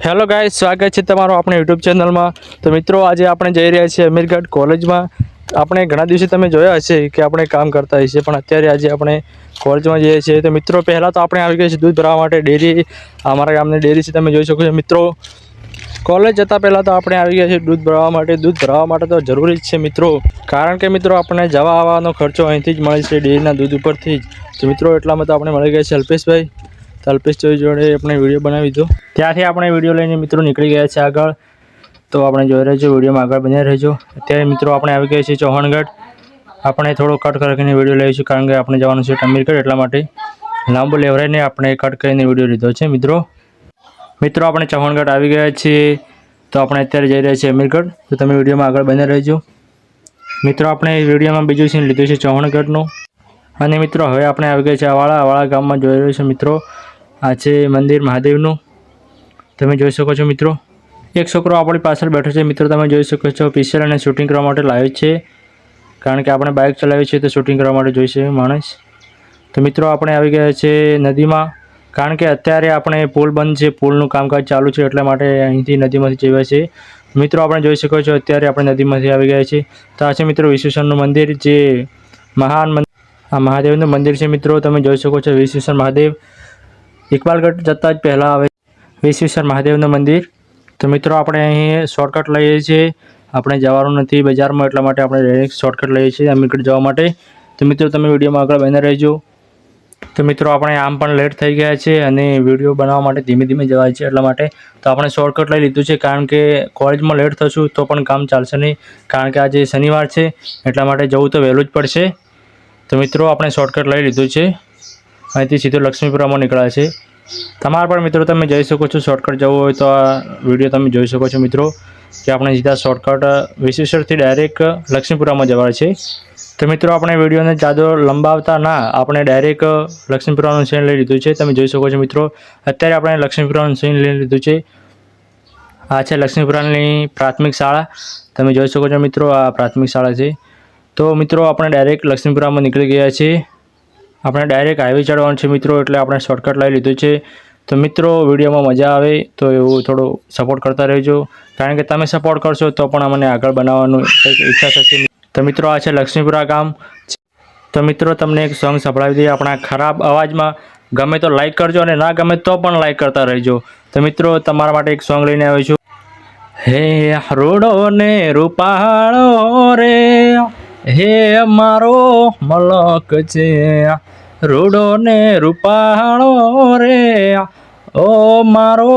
Hello guys, સ્વાગત છે તમારું આપણે યુટ્યુબ ચેનલમાં। તો મિત્રો, આજે આપણે જઈ રહ્યા છીએ અમીરગઢ કોલેજમાં। આપણે ઘણા દિવસે તમે જોયા હશે કે આપણે કામ કરતા હશે, પણ અત્યારે આજે આપણે કોલેજમાં જઈએ છીએ। તો મિત્રો, પહેલાં તો આપણે આવી ગયા છીએ દૂધ ભરાવવા માટે ડેરી। અમારા ગામની ડેરી છે, તમે જોઈ શકો છો મિત્રો। કોલેજ જતાં પહેલાં તો આપણે આવી ગયા છીએ દૂધ ભરાવવા માટે। દૂધ ભરાવવા માટે તો જરૂરી જ છે મિત્રો, કારણ કે મિત્રો આપણને જવા આવવાનો ખર્ચો અહીંથી જ મળે છે, ડેરીના દૂધ ઉપરથી જ। તો મિત્રો, એટલામાં તો આપણે મળી ગયા છે અલ્પેશભાઈ। અલ્પેશ જોડે આપણે વિડીયો બનાવી દીધો, ત્યાંથી આપણે વિડીયો લઈને મિત્રો નીકળી ગયા છે આગળ। તો આપણે જોઈ રહ્યા છો, વિડીયોમાં આગળ બન્યા રહેજો। અત્યારે મિત્રો આપણે આવી ગયા છીએ ચૌહાણગઢ। આપણે થોડો કટ કરીને વિડીયો લઈશું, કારણ કે આપણે જવાનું છે અમીરગઢ, એટલા માટે લાંબો લેવરાઈને આપણે કટ કરીને વિડીયો લીધો છે મિત્રો। આપણે ચૌહાણગઢ આવી ગયા છીએ, તો આપણે અત્યારે જઈ રહ્યા છીએ અમીરગઢ। તો તમે વિડીયોમાં આગળ બન્યા રહેજો મિત્રો। આપણે વિડીયોમાં બીજું સીન લીધું છે ચૌહાણગઢનું। અને મિત્રો, હવે આપણે આવી ગયા છે આવાળા ગામમાં। જોઈ રહ્યો છો મિત્રો, આ છે મંદિર મહાદેવનું, તમે જોઈ શકો છો મિત્રો। એક છોકરો આપણી પાછળ બેઠો છે મિત્રો, તમે જોઈ શકો છો। પિક્ચર અને શૂટિંગ કરવા માટે લાવ્યો છે, કારણ કે આપણે બાઇક ચલાવીએ છીએ તો શૂટિંગ કરવા માટે જોઈશે માણસ। તો મિત્રો, આપણે આવી ગયા છે નદીમાં, કારણ કે અત્યારે આપણે પુલ બંધ છે, પુલનું કામકાજ ચાલુ છે, એટલા માટે અહીંથી નદીમાંથી જઈએ છીએ મિત્રો। આપણે જોઈ શકો છો, અત્યારે આપણે નદીમાંથી આવી ગયા છીએ। તો આ છે મિત્રો વિશ્વેશ્વરનું મંદિર, જે મહાન આ મહાદેવનું મંદિર છે મિત્રો, તમે જોઈ શકો છો। વિશ્વેશ્વર મહાદેવ ઇકબાલગઢ જતાં જ પહેલાં આવે વિશ્વેશ્વર મહાદેવનું મંદિર। તો મિત્રો, આપણે અહીં શોર્ટકટ લઈએ છીએ, આપણે જવાનું નથી બજારમાં, એટલા માટે આપણે ડાયરેક્ટ શોર્ટકટ લઈએ છીએ અમીરગઢ જવા માટે। તો મિત્રો, તમે વિડીયોમાં આગળ બન્યા રહેજો। તો મિત્રો, આપણે આમ પણ લેટ થઈ ગયા છે અને વિડીયો બનાવવા માટે ધીમે ધીમે જવાય છે, એટલા માટે તો આપણે શોર્ટકટ લઈ લીધું છે, કારણ કે કોલેજમાં લેટ થશું તો પણ કામ ચાલશે નહીં, કારણ કે આજે શનિવાર છે, એટલા માટે જવું તો વહેલું જ પડશે। તો મિત્રો, આપણે શોર્ટકટ લઈ લીધું છે, અહીંથી સીધું લક્ષ્મીપુરામાં નીકળ્યા છે। તમારા પણ મિત્રો તમે જઈ શકો છો, શોર્ટકટ જવું હોય તો આ વિડીયો તમે જોઈ શકો છો મિત્રો, કે આપણે સીધા શોર્ટકટ વિશ્વેશ્વરથી ડાયરેક્ટ લક્ષ્મીપુરામાં જવાય છે। તો મિત્રો, આપણે વિડીયોને જાદો લંબાવતા ના, આપણે ડાયરેક્ટ લક્ષ્મીપુરાનું સીન લઈ લીધું છે, તમે જોઈ શકો છો મિત્રો। અત્યારે આપણે લક્ષ્મીપુરાનું સીન લઈ લીધું છે। આ છે લક્ષ્મીપુરાની પ્રાથમિક શાળા, તમે જોઈ શકો છો મિત્રો, આ પ્રાથમિક શાળા છે। તો મિત્રો, આપણે ડાયરેક્ટ લક્ષ્મીપુરામાં નીકળી ગયા છીએ। આપણે ડાયરેક્ટ હાઈવે ચડવાનું છે મિત્રો, એટલે આપણે શોર્ટકટ લઈ લીધું છે। તો મિત્રો, વિડીયોમાં મજા આવે તો એવું થોડું સપોર્ટ કરતા રહેજો, કારણ કે તમે સપોર્ટ કરશો તો પણ અમને આગળ બનાવવાનું ઈચ્છા થશે। તો મિત્રો, આ છે લક્ષ્મીપુરા ગામ। તો મિત્રો, તમને એક સોંગ સંભળાવી દઈએ આપણા ખરાબ અવાજમાં। ગમે તો લાઈક કરજો, અને ના ગમે તો પણ લાઈક કરતા રહેજો। તો મિત્રો, તમારા માટે એક સોંગ લઈને આવ્યો છું। હે રૂડો ને રૂપાળો રે, હે મારો મલક છે, રૂડો ને રૂપાળો રે, ઓ મારો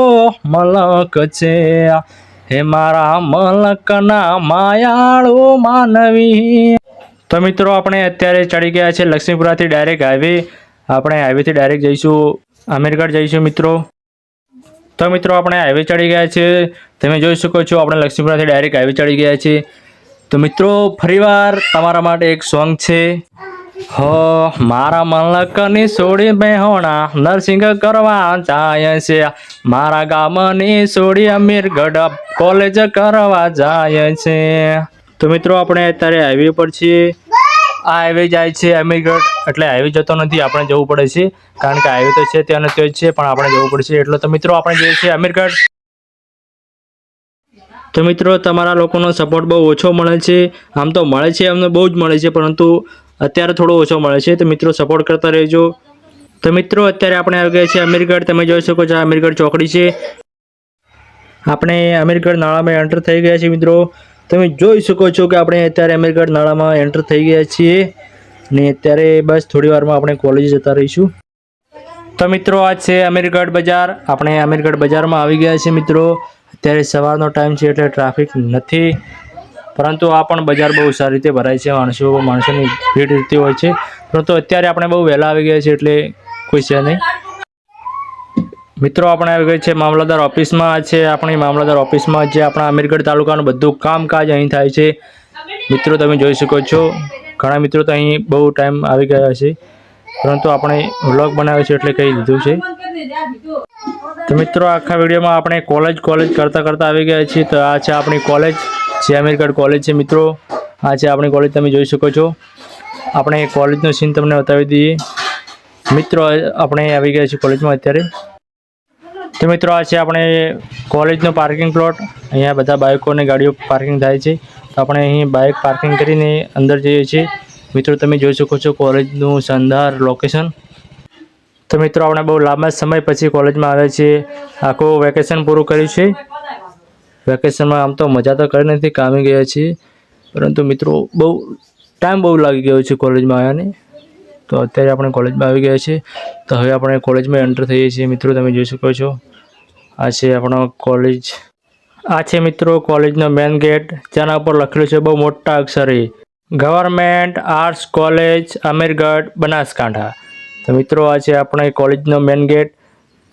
મલક છે, હે મારા મલકના માયાળુ માનવી। તો મિત્રો, આપણે અત્યારે ચડી ગયા છે લક્ષ્મીપુરાથી ડાયરેક્ટ હાઈવે। આપણે હાઈવેથી ડાયરેક્ટ જઈશું અમીરગઢ જઈશું મિત્રો। તો મિત્રો, આપણે હાઈવે ચડી ગયા છે, તમે જોઈ શકો છો। આપણે લક્ષ્મીપુરાથી ડાયરેક્ટ હાઈવે ચડી ગયા છે। તો મિત્રો, ફરીવાર તમારા માટે એક સોંગ છે। હો મારા મલકની સોડી બેહોણા નર્સિંગ કરવા જાય છે, મારા ગામની સોડી અમીરગઢ કોલેજ કરવા જાય છે। તો મિત્રો, આપણે અત્યારે હાઈવે પર છીએ। આ હાઈવે જાય છે અમીરગઢ, એટલે હાઈવે જતો નથી, આપણે જવું પડે છે, કારણ કે હાઈવે તો છે ત્યાં જ છે, પણ આપણે જવું પડશે એટલે। તો મિત્રો, આપણે જઈએ છીએ અમીરગઢ। તો મિત્રો, તમારા લોકોનો સપોર્ટ બહુ ઓછો મળે છે, આમ તો મળે છે, અમને બહુ જ મળે છે, પરંતુ અત્યારે થોડો ઓછો મળે છે। તો મિત્રો, સપોર્ટ કરતા રહેજો। તો મિત્રો, અત્યારે આપણે આવી ગયા છીએ અમીરગઢ, તમે જોઈ શકો છો અમીરગઢ ચોકડી છે। આપણે અમીરગઢ નાળામાં એન્ટર થઈ ગયા છીએ મિત્રો, તમે જોઈ શકો છો કે આપણે અત્યારે અમીરગઢ નાળામાં એન્ટર થઈ ગયા છીએ, ને અત્યારે બસ થોડી વારમાં આપણે કોલેજ જતા રહીશું। તો મિત્રો, આ છે અમીરગઢ બજાર। આપણે અમીરગઢ બજારમાં આવી ગયા છીએ મિત્રો। અત્યારે સવારનો ટાઈમ છે, એટલે ટ્રાફિક નથી, પરંતુ આ પણ બજાર બહુ સારી રીતે ભરાય છે, માણસોની ભીડ રહેતી હોય છે, પરંતુ અત્યારે આપણે બહુ વહેલા આવી ગયા છીએ, એટલે કોઈ છે નહીં મિત્રો। આપણે આવી ગયા છે મામલતદાર ઓફિસમાં છે, આપણી મામલતદાર ઓફિસમાં જે આપણા અમીરગઢ તાલુકાનું બધું કામકાજ અહીં થાય છે મિત્રો, તમે જોઈ શકો છો। ઘણા મિત્રો તો અહીં બહુ ટાઈમ આવી ગયા છે, પરંતુ આપણે વ્લોગ બનાવ્યો છે એટલે કહી દીધું છે। તો મિત્રો, આખા વિડીયોમાં આપણે કોલેજ કરતાં આવી ગયા છીએ। તો આ છે આપણી કોલેજ, જે અમીરગઢ કોલેજ છે મિત્રો। આ છે આપણી કોલેજ, તમે જોઈ શકો છો। આપણે કોલેજનો સીન તમને બતાવી દઈએ મિત્રો। આપણે આવી ગયા છીએ કોલેજમાં અત્યારે। તો મિત્રો આ છે આપણે કોલેજનો પાર્કિંગ પ્લોટ. અહીંયા બધા બાઇકો અને ગાડીઓ પાર્કિંગ થાય છે. તો આપણે અહીં બાઇક પાર્કિંગ કરીને અંદર જઈએ છીએ. મિત્રો તમે જોઈ શકો છો કોલેજનું શાનદાર લોકેશન. તો મિત્રો આપણે બહુ લાંબા સમય પછી કોલેજમાં આવ્યા છીએ. આખું વેકેશન પૂરું કર્યું છે. વેકેશનમાં આમ તો મજા તો કરી નથી, કામી ગયા છીએ, પરંતુ મિત્રો ટાઈમ બહુ લાગી ગયો છે કોલેજમાં આવ્યાને. તો અત્યારે આપણે કોલેજમાં આવી ગયા છીએ. તો હવે આપણે કોલેજમાં એન્ટર થઈએ છીએ. મિત્રો તમે જોઈ શકો છો આ છે આપણો કોલેજ. આ છે મિત્રો કોલેજનો મેઇન ગેટ, જેના ઉપર લખેલું છે બહુ મોટા અક્ષરે government arts college Amirgadh Banaskantha. તો મિત્રો આ છે આપણે કોલેજનો મેઇન ગેટ.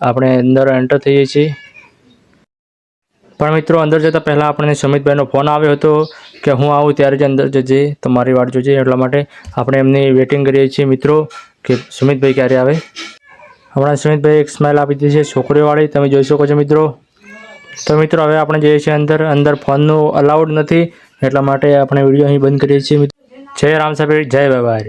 આપણે અંદર એન્ટર થઈએ છીએ. પણ મિત્રો અંદર જતાં પહેલાં આપણને સુમિતભાઈનો ફોન આવ્યો હતો કે હું આવું ત્યારે જ અંદર જજે, તમારી વાટ જોજે. એટલા માટે આપણે એમની વેટિંગ કરીએ છીએ મિત્રો કે સુમિતભાઈ ક્યારે આવે. હમણાં સુમિતભાઈ એક સ્માઇલ આપી દીધી છે છોકરીઓવાળી, તમે જોઈ શકો છો મિત્રો. તો મિત્રો હવે આપણે જઈએ છીએ અંદર ફોનનું અલાઉડ નથી, એટલા માટે આપણે વિડીયો અહીં બંધ કરીએ છીએ. જય રામ સાહેબ, જય બાબા.